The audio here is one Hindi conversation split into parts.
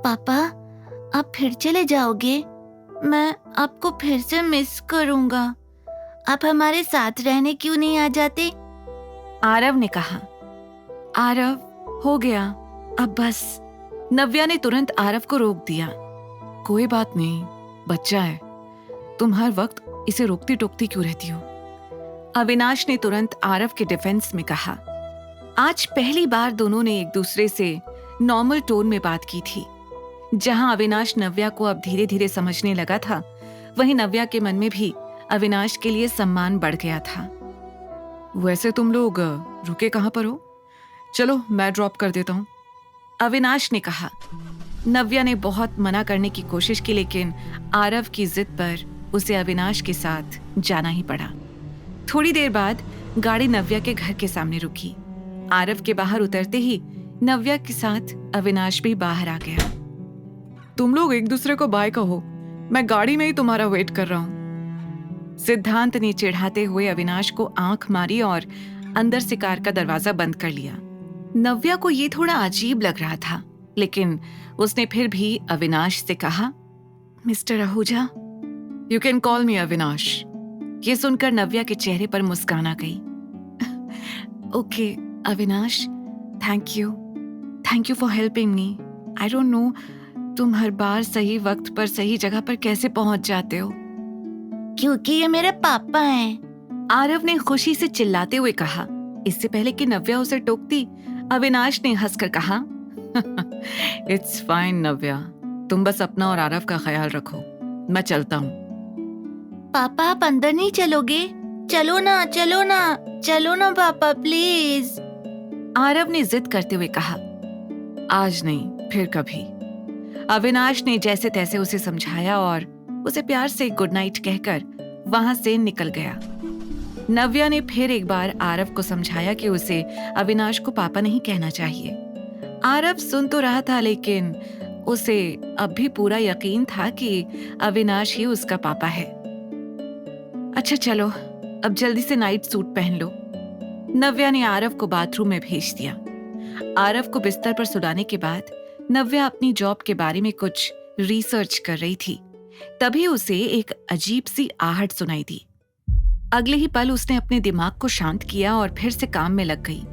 पापा, आप फिर चले जाओगे? मैं आपको फिर से मिस करूंगा। आप हमारे साथ रहने क्यों नहीं आ जाते? आरव ने कहा। आरव, हो गया, अब बस। नव्या ने तुरंत आरव को रोक दिया। कोई बात नहीं, बच्चा है, तुम हर वक्त इसे रोकती टोकती क्यों रहती हो? अविनाश ने तुरंत आरव के डिफेंस में कहा। आज पहली बार दोनों ने एक दूसरे से नॉर्मल टोन में बात की थी। जहां अविनाश नव्या को अब धीरे धीरे समझने लगा था, वहीं नव्या के मन में भी अविनाश के लिए सम्मान बढ़ गया था। वैसे तुम लोग रुके कहां पर हो? चलो मैं ड्रॉप कर देता हूं, अविनाश ने कहा। नव्या ने बहुत मना करने की कोशिश की, लेकिन आरव की जिद पर उसे अविनाश के साथ जाना ही पड़ा। थोड़ी देर बाद गाड़ी नव्या के घर के सामने रुकी। आरव के बाहर उतरते ही नव्या के साथ अविनाश भी बाहर आ गया। तुम लोग एक दूसरे को बाय कहो, मैं गाड़ी में ही तुम्हारा वेट कर रहा हूं। सिद्धांत ने चिढ़ाते हुए अविनाश को आंख मारी और अंदर से कार का दरवाजा बंद कर लिया। नव्या को ये थोड़ा अजीब लग रहा था, लेकिन उसने फिर भी अविनाश से कहा, mister Ahuja. You can call मी अविनाश। ये सुनकर नव्या के चेहरे पर मुस्कान आ गई। Okay Avinash, thank you for helping me. I don't know तुम हर बार सही वक्त पर सही जगह पर कैसे पहुंच जाते हो। क्योंकि ये मेरे पापा हैं, आरव ने खुशी से चिल्लाते हुए कहा। इससे पहले कि नव्या उसे टोकती, अविनाश ने हंसकर कहा, इट्स फाइन नव्या, तुम बस अपना और आरव का ख्याल रखो, मैं चलता हूँ। पापा आप अंदर नहीं चलोगे? चलो ना पापा प्लीज, आरव ने जिद करते हुए कहा। आज नहीं, फिर कभी, अविनाश ने जैसे तैसे उसे समझाया और उसे प्यार से गुड नाइट कहकर वहां से निकल गया। नव्या ने फिर एक बार आरव को समझाया कि उसे अविनाश को पापा नहीं कहना चाहिए। आरव सुन तो रहा था, लेकिन उसे अब भी पूरा यकीन था कि अविनाश ही उसका पापा है। अच्छा चलो, अब जल्दी से नाइट सूट पहन लो। नव्या ने आरव को बाथरूम में भेज दिया। आरव को बिस्तर पर सुलाने के बाद नव्या अपनी जॉब के बारे में कुछ रिसर्च कर रही थी। तभी उसे एक अजीब सी आहट सुनाई दी। अगले ही पल उसने अपने दिमाग को शांत किया और फिर से काम में लग गई।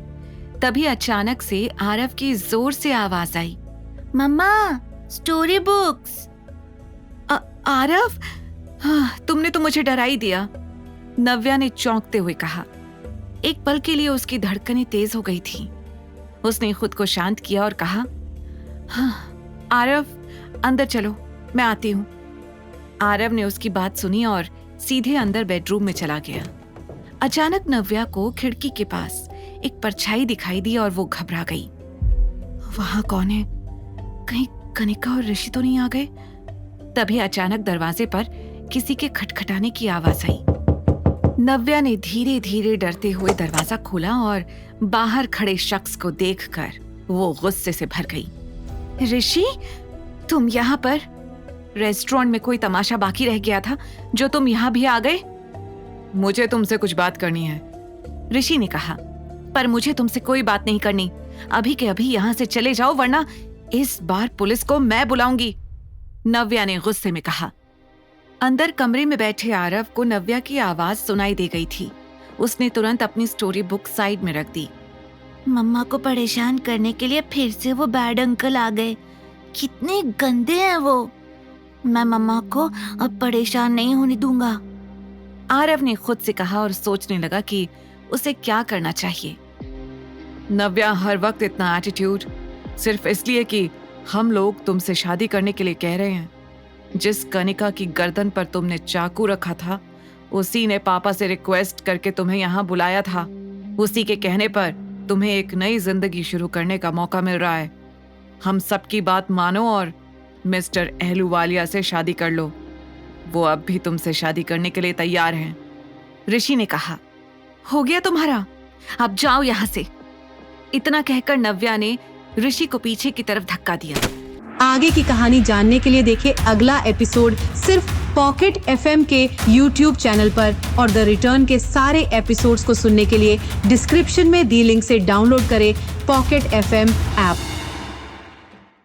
तभी अचानक से आरव की जोर से आवाज आई, मम्मा स्टोरी बुक्स। आरव, तुमने तो मुझे डरा ही दिया, नव्या ने चौंकते हुए कहा। एक पल के लिए उसकी धड़कनें तेज हो गई थी। उसने खुद को शांत किया और कहा, हाँ आरव, अंदर चलो, मैं आती हूँ। आरव ने उसकी बात सुनी और सीधे अंदर बेडरूम में चला गया। अचानक नव्या को खिड़की के पास एक परछाई दिखाई दी और वो घबरा गई। वहां कौन है? कहीं कनिका और ऋषि तो नहीं आ गए? तभी अचानक दरवाजे पर किसी के खटखटाने की आवाज आई। नव्या ने धीरे धीरे डरते हुए दरवाजा खोला और बाहर खड़े शख्स को देखकर वो गुस्से से भर गई। ऋषि, तुम यहाँ पर? रेस्टोरेंट में कोई तमाशा बाकी रह गया था जो तुम यहाँ भी आ गए? मुझे तुमसे कुछ बात करनी है, ऋषि ने कहा। पर मुझे तुमसे कोई बात नहीं करनी, अभी के अभी यहाँ से चले जाओ, वरना इस बार पुलिस को मैं बुलाऊंगी, नव्या ने गुस्से में कहा। अंदर कमरे में बैठे आरव को नव्या की आवाज सुनाई दे गई थी। उसने तुरंत अपनी स्टोरी बुक साइड में रख दी। मम्मा को परेशान करने के लिए फिर से वो बैड अंकल आ गए। कितने गंदे हैं वो। मैं मम्मा को अब परेशान नहीं होने दूंगा, आरव ने खुद से कहा और सोचने लगा कि उसे क्या करना चाहिए। नव्या, हर वक्त इतना एटीट्यूड सिर्फ इसलिए कि हम लोग तुमसे शादी करने के लिए कह रहे हैं। जिस कनिका की गर्दन पर तुमने चाकू रखा था, उसी ने पापा से रिक्वेस्ट करके तुम्हें यहाँ बुलाया था। उसी के कहने पर तुम्हें एक नई जिंदगी शुरू करने का मौका मिल रहा है। हम सबकी बात मानो और मिस्टर अहलूवालिया से शादी कर लो। वो अब भी तुमसे शादी करने के लिए तैयार हैं, ऋषि ने कहा। हो गया तुम्हारा, अब जाओ यहाँ से, इतना कहकर नव्या ने ऋषि को पीछे की तरफ धक्का दिया। आगे की कहानी जानने के लिए देखिए अगला एपिसोड सिर्फ पॉकेट FM के YouTube चैनल पर, और द रिटर्न के सारे एपिसोड्स को सुनने के लिए डिस्क्रिप्शन में दी लिंक से डाउनलोड करें पॉकेट FM ऐप।